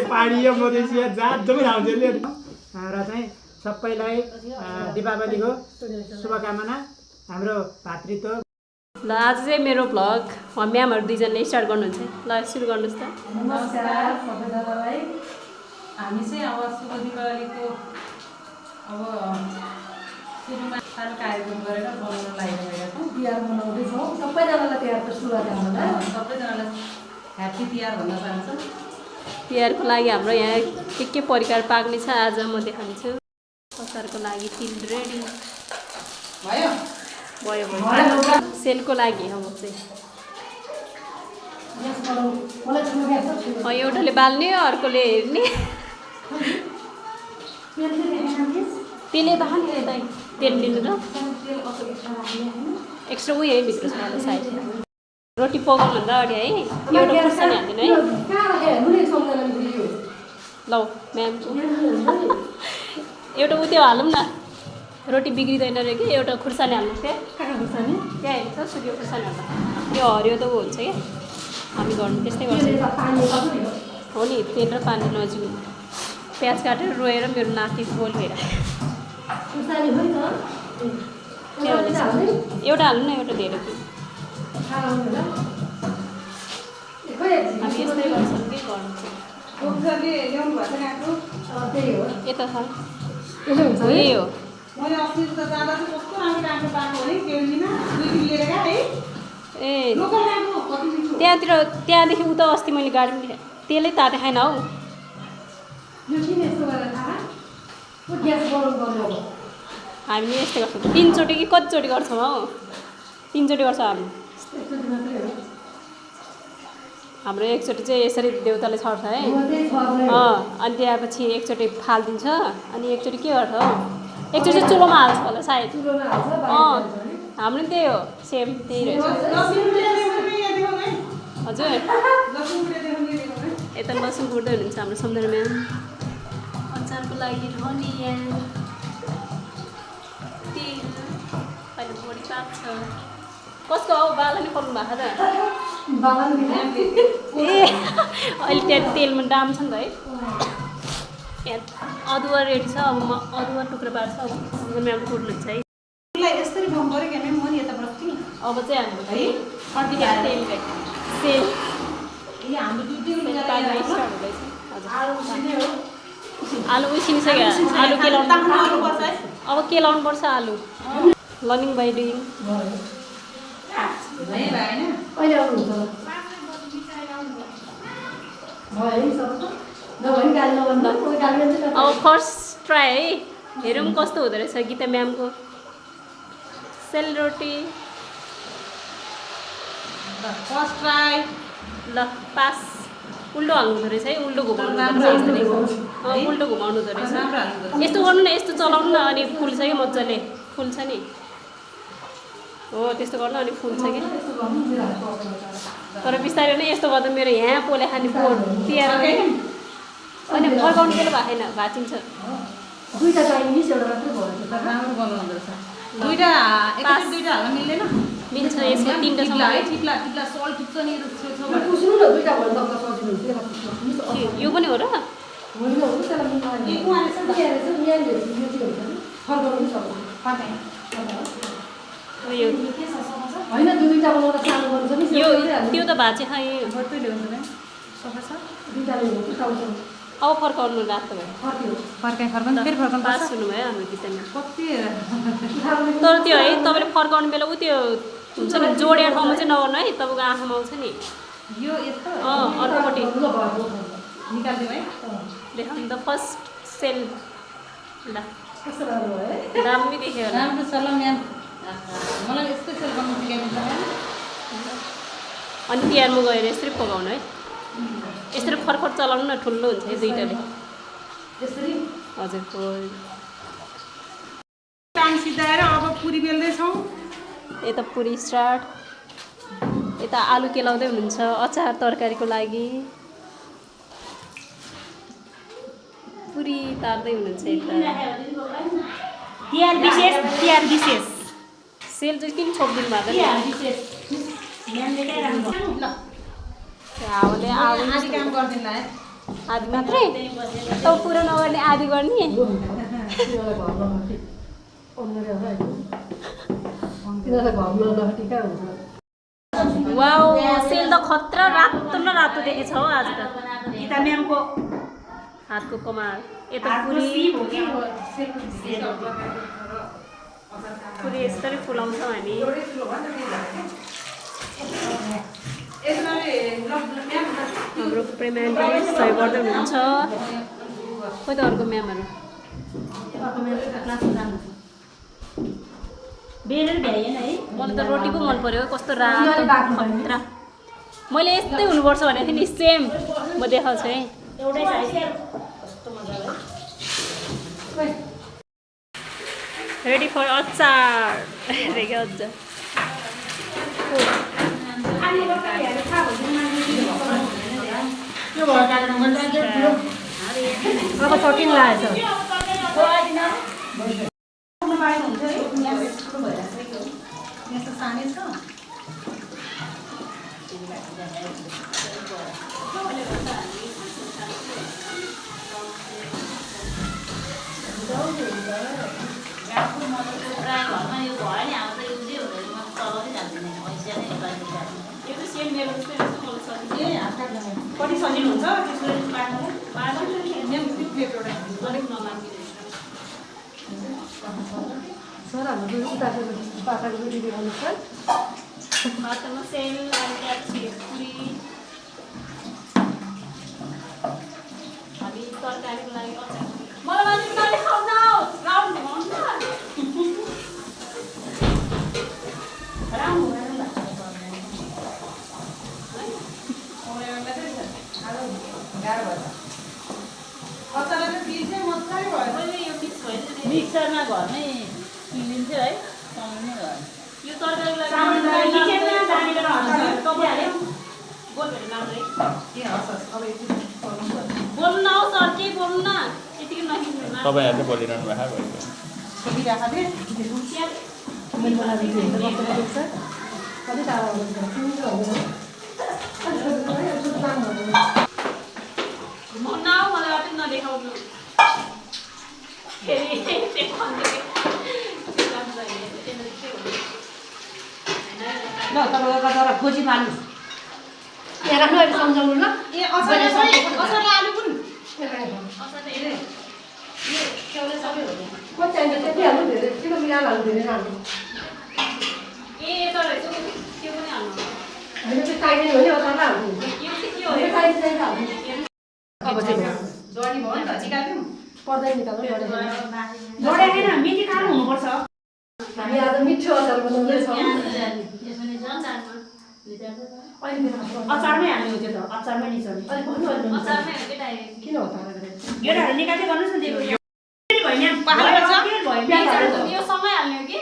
पानी मधेसिया जात जम्मै धाउँछ र चाहिँ सबैलाई दीपावलीको शुभकामना हाम्रो भातृत्व। ल आज चाहिँ मेरो भ्लग म्यामहरू दुईजनाले स्टार्ट गर्नुहुन्छ ल सुरु गर्नुहोस् त। नमस्कार सबैजनालाई। हामी चाहिँ अब शुभ दीपावलीको अब सुरुमा सानो कार्यक्रम गरेर बनाउन लागिरहेका छौँ। तिहार मनाउँदैछौँ। सबैजनालाई तिहारको शुभकामना। सबैजनालाई ह्याप्पी तिहार भन्न चाहन्छौँ। तिहारको लागि हाम्रो यहाँ के परिकार पाक्ने छ आज म देखाउँछु। अचारको लागि तिल रेडी भयो भयो सेलको लागि अब चाहिँ एउटाले बाल्ने अर्कोले हेर्ने त्यसले त खाने दाइ तेल लिनु त एक्स्ट्रा उयो है भित्र छ होला सायद। रोटी पकाउनुभन्दा अगाडि है एउटा खुर्सानी हाल्दिनु है ल म्याम एउटा उ त्यो हालौँ न रोटी बिग्रिँदैन रहेछ कि एउटा खुर्सानी हाल्नु क्या खुर्सानी त्यहाँ हेर्नु छ सुक्यो खुर्सानी हाल्दा त्यो हरियो त ऊ हुन्छ क्या हामी घरमा त्यस्तै गर्छ हो नि तेल र पानी नजिक प्याज काटेर रोएर मेरो नाति बोल भएर एउटा हाल्नु न एउटा धेरै हामी यस्तै गर्छौँ कि गर्नु यता छ यही हो मैले अस्ति त जाँदा चाहिँ कस्तो राम्रो राम्रो पाएको है केलीमा 2 किलो लिएर गए है ए लोकल राम्रो कति मिठो त्यहाँतिर त्यहाँदेखि उता अस्ति मैले गाडी तेलै ताते खाएन हौ यो किन यस्तो गरेर थाहा ग्यास गरम गर्नु अब हामीले यस्तै गर्छौँ 3 चोटि कि कतिचोटि गर्छौँ हौ 3 चोटि गर्छ हाम्रो एकचोटि चाहिँ यसरी देउताले छर्छ है अनि त्यसपछि एकचोटि फालिदिन्छ अनि एकचोटि के गर्छ हौ एकचोटि चाहिँ चुलोमा हाल्छ होला सायद हाम्रो त्यही हो सेम त्यही रहेछ हजुर यता लसुन कुट्दै हुनुहुन्छ हाम्रो सम्झना म्याम अचारको लागि धनिया तेल अहिले बढी पाक्छ कसको हौ बालाले पर्नु भएको त ए अहिले त्यहाँ तेलमा दाम छ नि त है यहाँ अदुवा रेडी छ अब म अदुवा टुक्रा पार्छु अब म्याम कुट्नुहुन्छ है यसरी भम गरे के म नि यता बस्छु अब चाहिँ हाम्रो है कति तेल सेल यो हाम्रो दुई पाल्न स्टार्ट हुँदैछ आलु उसिने हो आलु उसिनिसक्यो आलु केलाउनु पर्छ है अब केलाउनु पर्छ आलु लर्निङ बाई डुइङ कहिले आउनुहुन्छ अब फर्स्ट ट्राई है हेरौँ कस्तो हुँदो रहेछ गीता म्यामको सेलरोटी फर्स्ट ट्राई ल पास उल्टो हाल्नु हुँदो रहेछ है उल्टो घुमाउनु उल्टो घुमाउनु हुँदो रहेछ यस्तो गर्नु न यस्तो चलाउनु न अनि फुल्छ कि मजाले फुल्छ नि हो त्यस्तो गर्नु अनि फुल्छ कि तर बिस्तारै नै यस्तो गर्दा मेरो यहाँ पोले खाने पोट तिहार अनि फर्काउनु केही भएको छैन भाँचिन्छ दुईटा चाइनिज एउटा मात्रै भयो राम्रो बनाउनु रहेछ दुईटा एकैचोटि दुईटा हाल्न मिल्दैन मिल्छ यसमा 3टासम्म है टिप्ला टिप्ला सल्ट टिप्छ नि पुस्नु न दुईटा भयो तपाईँ सजिलो हुन्छ यो पनि हो र होइन हो त्यसलाई फर्काउनु पनि सक्छ होइन दुईटा बनाउँदा सानो गर्नु छ नि यो त्यो त भाँचे खाएँ बत्तै ल्याउँदैन सफा छ दुईटा ल्याउनु टाउको अब फर्काउनु रातो भयो फर्काइ फेरि फर्काउनु पास हुनुभयो हाम्रो गीतामा कति तर त्यो है तपाईँले फर्काउने बेला ऊ त्यो हुन्छ नि जोडिया ठाउँमा चाहिँ नगर्नु है तपाईँको आँखामा आउँछ नि यो यस्तो अर्कोपट्टि निकालिदिउँ है देखाउनु त फर्स्ट सेल ल दामी देख्यो होला राम्रो छ ल म्याम मलाई यस्तो सेल गर्नु सिकाइदिन्छ म्याम अनि तिहारमा गएर यसरी पकाउनु है यसरी फरफर चलाउनु न ठुलो हुन्छ है दुईटाले यसरी हजुर काम सिधाएर अब पुरी बेल्दैछौँ यता पुरी स्टार्ट यता आलु केलाउँदै हुनुहुन्छ अचार तरकारीको लागि पुरी तार्दै हुनुहुन्छ यता तिहार विशेष सेल चाहिँ किन छोपिदिनु भएको हावाले आधी काम गर्दिनला है आधी मात्रै तँ पुरो नगर्ने आधी गर्ने वाउ सेल त खतरा रातो न रातो देखेछ हौ आज त गीता म्यामको हातको कमाल यता पुरी पुरी यसरी फुलाउँछौँ हामी हाम्रो प्रेमाले सहयोग गर्दै हुनुहुन्छ खोइ त अर्को म्यामहरू मलाई त रोटी पो मन पर्यो कस्तो रातो खतरा मैले यस्तै हुनुपर्छ भनेको थिएँ नि सेम म देखाउँछु है रेडी फर अचार रेडी अचार अब सकिन लागेछ कति सजिलो हुन्छ सर हाम्रो उताको पाखाको रोटी देखाउनु छ भातमा सेल पुरी हामी तरकारीको लागि अचार मलाई मान्छे नदेखाउन राउन्ड देखाउनु न मिक्सरमा घरमै पिलिन्थ्यो है यो तरकारीको लागि बोल्नु न हौ सर के बोल्नु न यतिकै नखिच्नु तपाईँहरूले बोलिरहनु भएको कति टाढा म नाउ मलाई अति नदेखाउनु फेरि ल तपाईँ तर खोजी मार्नु यहाँ राख्नु अहिले सम्झाउनु ल ए अचार आलु पनि कति चाहिन्छ त्यति हाल्नु धेरै किलो मिलाएर हाल्नु धेरै हाल्नु ए तर त्यो पनि हाल्नु होइन त्यो चाहिँदैन भने अचारलाई हाल्नु यो चाहिँ के हो होइन चाहिन्छ हाल्नु अब चाहिँ जडी भयो नि त चिकाल्यौँ पर्दैन निकाल्नु जडे होइन मिठी खानु हुनुपर्छ हामी आज मिठो अचार बनाउँदैछौँ अचारमै हाल्नु हो त्यो त अचारमै निचल्ने अलिक भन्नु अहिले अचारमै हो कि डाइरेक्ट किन हो तारा गरेर गेडाहरू निकाल्दै गर्नुहोस् न दिएको यो सँगै हाल्ने हो कि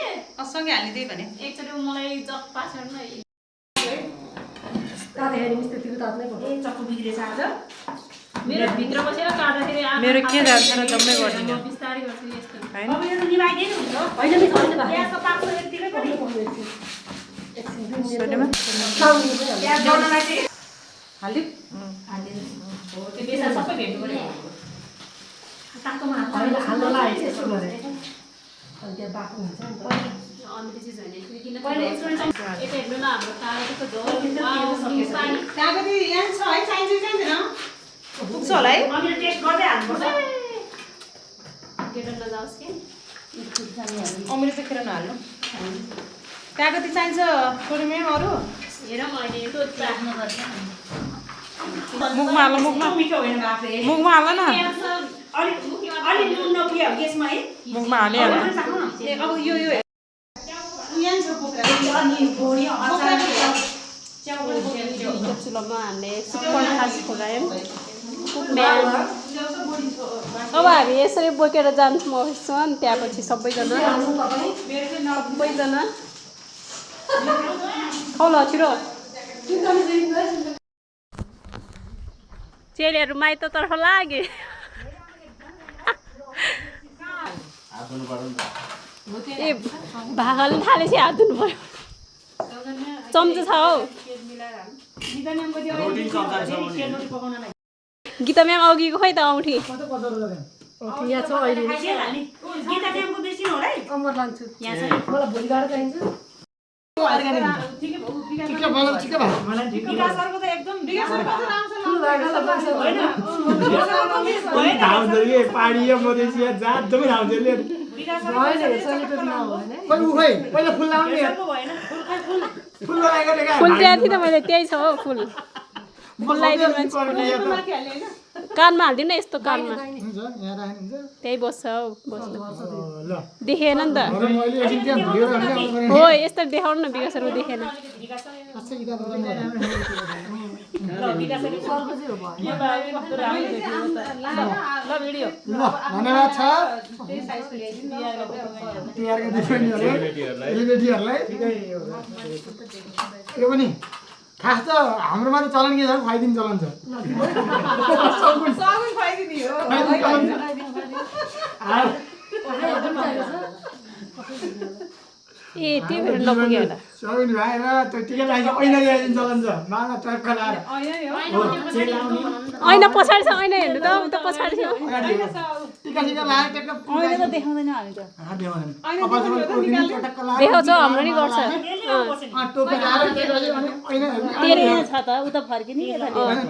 सँगै हाल्ने त्यही भने एकचोटि मलाई जग पाछाड नै तातो हेर्ने मिस्त्री त्यो तातो नै भयो ए चक्कु बिग्रेछ आज मेरो भित्र बसेर काट्दाखेरि मेरो के जान्छ र जम्मै गर्दिन बिस्तारै गर्छु यस्तो अब यो त निभाइदिए हुन्छ होइन मिस होइन भाइ ग्यासको पाक्छ यतिकै पनि ग्यास गर्नलाई चाहिँ हाल्यो त्यो बेसा सबै भेट्नु पर्यो तातोमा होइन हाल्न लाग्यो यसो गरेर अनि त्यहाँ बाक्लो हुन्छ नि त अन्त चिज होइन किन पहिला एक्सपिरियन्स यता हेर्नु न हाम्रो कागजको झोल पानी कागती यहाँ छ है चाहिन्छ चाहिँदैन पुग्छ होला है अनि टेस्ट गर्दै हाल्नुपर्छ केटा नजाओस् कि अमिलो चाहिँ खेर नहाल्नु कागती चाहिन्छ छोरीमै अरू हेर मैले यो राख्नु पर्छ मुखमा हाल्नु मुखमा मिठो होइन बाफे मुखमा हाल्न न अलिक नुन नपुग्यो ग्यासमा है मुखमा हालिहाल्नु अब यो यहाँ छ पोखरा अनि भोडी अचार चुलोमा हामीले सबै खास खुवायौँ अब हामी यसरी बोकेर जान्छौँ अफिसमा अनि त्यहाँपछि सबैजना खाउ ल छिरो चेलीहरू माइततर्फ लागे ए भागाले थालेपछि हात धुनु पऱ्यो चम्चा छ हौ गीता म्याम अघिको खै त औँठी यहाँ छ अहिले अमर लान्छु मलाई भोलि गएर चाहिन्छ पानी मधेसिया जात जम्मै आउँछ पहिला फुल लाउने फुल लगाएको फुल ल्याएको थिएँ त मैले त्यही छ हौ फुल फुल लगाइदिनु कानमा हालिदिनु न यस्तो कानमा त्यही बस्छ हौ बस्नु देखेन नि त हो यस्तो देखाउनु न विकासहरू देखेन धन्यवाद छ यो पनि खास त हाम्रोमा त चलन के छ खुवाइदिनु चलन छ ए त्यो फेरि नपुग्यो होला सबै भाइ र त्यो टिका लगाइन्छ ऐना ल्याइदिनु चलन छ माला ट्रक्क लाएर ऐना पछाडि छ ऐना हेर्नु त उता पछाडि छ टिका सिका लाएर ट्याक्क अहिले त देखाउँदैन हामी त देखाउँछ हाम्रो नि गर्छ टोपी लाएर त्यसपछि अनि ऐना तेरो यहाँ छ त उता फर्किने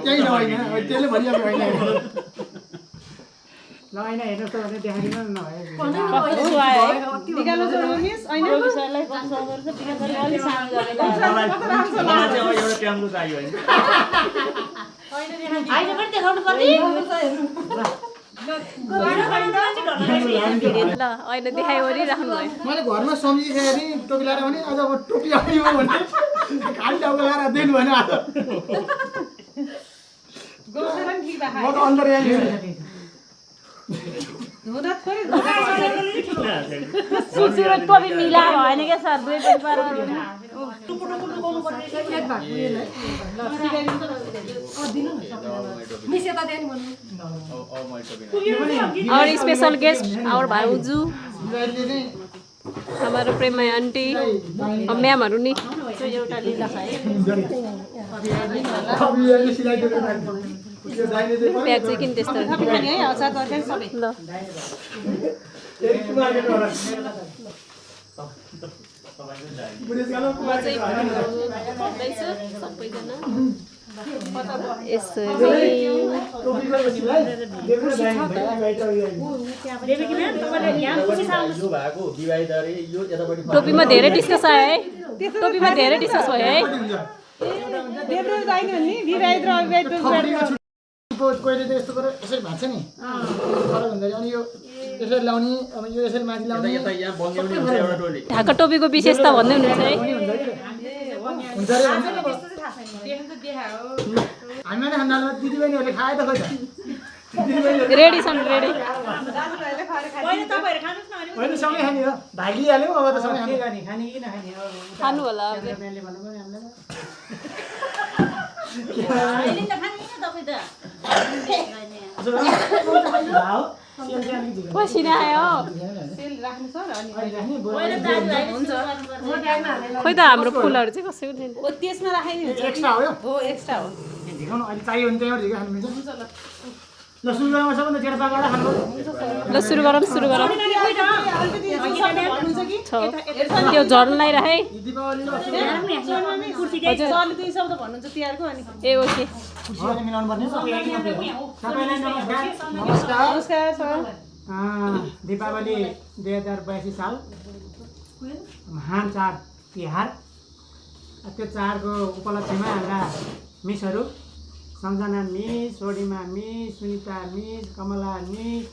त्यही न होइन त्यसले भनिहाल्यो ऐना ल ऐना हेर्नुहोस् त भने देखाइदिनु न निकाल्नु छोड्नु मिस ऐना सरलाई कन्सल्ट गर्छ विकासले अलि सानो गरेर अहिले पनि देखाउनु पर्ने ल अहिले देखाइ ओरिराख्नु भयो मैले घरमा सम्झिखेँ नि टोपी लाएर भने अझ अब टोपी आउने हो भने खाली टाउको लाएर दिनु भने आज म त अन्तर्यामी सुसुरो टोपी मिला भएन क्या सर दुई पेपर और स्पेशल गेस्ट और भाउजू हमारो प्रेमा आन्टी म्यामहरू नि एउटा लिला खाए प्याज चाहिँ किन त्यस्तो है अचार तरकारी सबै ल सबैजना यसरी टोपीमा धेरै डिस्कस आयो है टोपीमा धेरै डिस्कस भयो है कोहीले त यस्तो गरेर यसरी भएको छ नि फरक हुन्छ अनि यो यसरी लाउने अब यो यसरी माथि लाउने ढाका टोपीको विशेषता भन्दै हुनुहुन्छ है हुन्छ रे हामी नै खाना दिदीबहिनीहरूले खाए त खोइ रेडी छन् रेडी होइन सँगै खाने हो भाइ लिइहाल्यौँ अब त सँगै खानु होला पसिना आयो खोइ त हाम्रो फुलहरू चाहिँ कसैको छैन त्यसमा राखाइदिनु एक्स्ट्रा हो यो हो एक्स्ट्रा हो झिकाउनु अहिले चाहियो भने त्यहीबाट झिका खानु मिल्छ ल सुरु गरौँ सबभन्दा जेठा पाकेर खानु ल सुरु गरौँ छ त्यो झर्न लगाइराख है ए ओके मिलाउनु पर्ने सबैलाई नमस्कार दीपावली 2082 साल महान चाड तिहार त्यो चाडको उपलक्ष्यमा हाम्रा मिसहरू सम्झना miss Sodima miss Sunita miss Kamala miss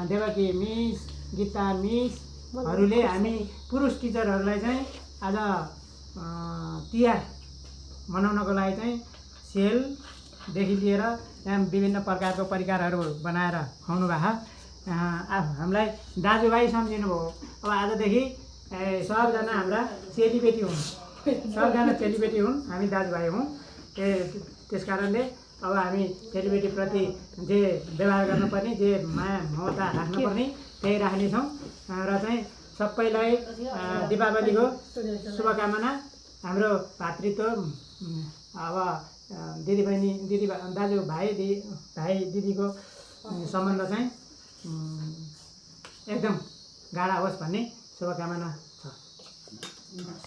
Devaki miss Gita मिसहरूले हामी पुरुष टिचरहरूलाई चाहिँ आज तिहार मनाउनको लागि चाहिँ सेलदेखि लिएर त्यहाँ विभिन्न प्रकारको परिकारहरू बनाएर खुवाउनु भएको हामीलाई दाजुभाइ सम्झिनु भयो अब आजदेखि सबजना हाम्रा चेलीबेटी हुन् सबजना चेलीबेटी हुन् हामी दाजुभाइ हौँ त्यस कारणले अब हामी चेलीबेटीप्रति जे व्यवहार गर्नुपर्ने जे माया ममता राख्नुपर्ने त्यही राख्नेछौँ र चाहिँ सबैलाई दीपावलीको शुभकामना हाम्रो भातृत्व अब दिदीबहिनी दाजु भाइ दिदीको सम्बन्ध चाहिँ एकदम गाढा होस् भन्ने शुभकामना छ।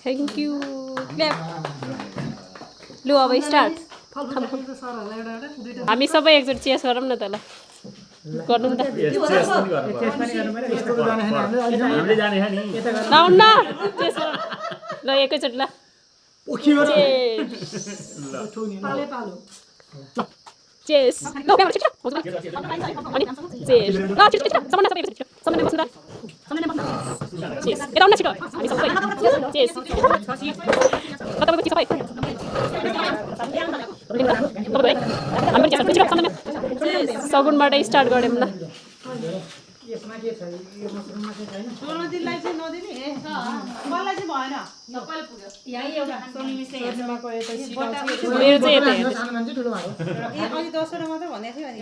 Thank you clap. लु अब स्टार्ट। हामी सबै एकचोटि चेस गरौँ न त ल गर्नु नि त लाउन चेस गरौँ ल एकैचोटि ल चेस ल चेस चेस यता आउन छिटो हामी सबै चेस तपाईँको चिज सबै सगुनबाट स्टार्ट गऱ्यौँ ल यसमा के छ यो मसरुममा के छैन सोनुदिदीलाई चाहिँ नदिने मलाई चाहिँ भएन सबैले पुग्यो यही एउटा सोनी मिसले शर्माको यता सिकाउँछ मेरो चाहिँ यता सानो मान्छे ठुलो भएको अघि 10 वटा मात्र भनेको थियो अनि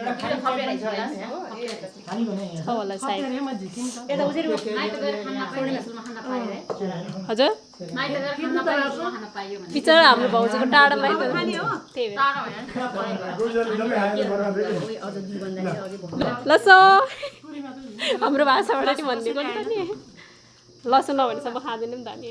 खाली भने छ होला सायद यता उसेर माइत गएर खाना पाइयो सुनमा खाना पाइयो है हजुर माइत गएर खाना पाइयो सुनमा खाना पाइयो भने बिचरा हाम्रो भाउजूको टाढामा त्यही भएर टाढा होइन अझ जीवनलाई अघि लसो हाम्रो भाषाबाट नि भनिदिएको नि त नि लसो नभनेसम्म खाँदैनौँ त हामी